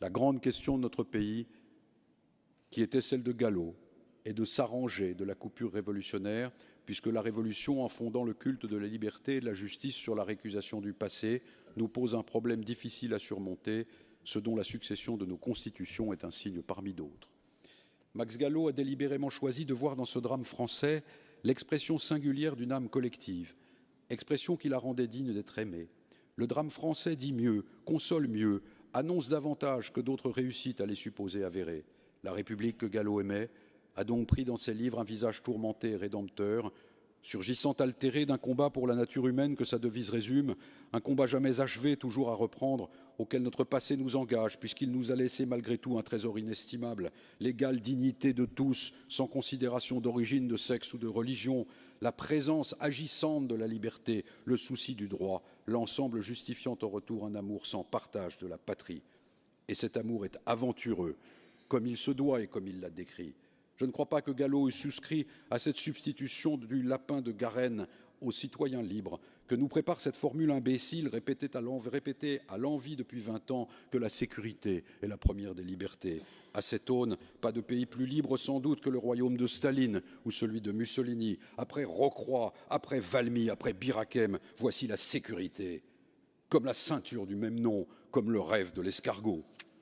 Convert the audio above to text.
la grande question de notre pays, qui était celle de Gallo, est de s'arranger de la coupure révolutionnaire, puisque la Révolution, en fondant le culte de la liberté et de la justice sur la récusation du passé, nous pose un problème difficile à surmonter, ce dont la succession de nos constitutions est un signe parmi d'autres. Max Gallo a délibérément choisi de voir dans ce drame français l'expression singulière d'une âme collective, expression qui la rendait digne d'être aimée. Le drame français dit mieux, console mieux, annonce davantage que d'autres réussites à les supposer avérées. La République que Gallo aimait a donc pris dans ses livres un visage tourmenté et rédempteur, surgissant altéré d'un combat pour la nature humaine que sa devise résume, un combat jamais achevé, toujours à reprendre, auquel notre passé nous engage, puisqu'il nous a laissé malgré tout un trésor inestimable, l'égale dignité de tous, sans considération d'origine, de sexe ou de religion, la présence agissante de la liberté, le souci du droit, l'ensemble justifiant au retour un amour sans partage de la patrie. Et cet amour est aventureux, comme il se doit et comme il l'a décrit. Je ne crois pas que Gallo ait souscrit à cette substitution du lapin de Garenne aux citoyens libres, que nous prépare cette formule imbécile répétée à l'envi depuis 20 ans que la sécurité est la première des libertés. À cette aune, pas de pays plus libre sans doute que le royaume de Staline ou celui de Mussolini. Après Rocroi, après Valmy, après Bir Hakeim, voici la sécurité, comme la ceinture du même nom, comme le rêve de l'escargot.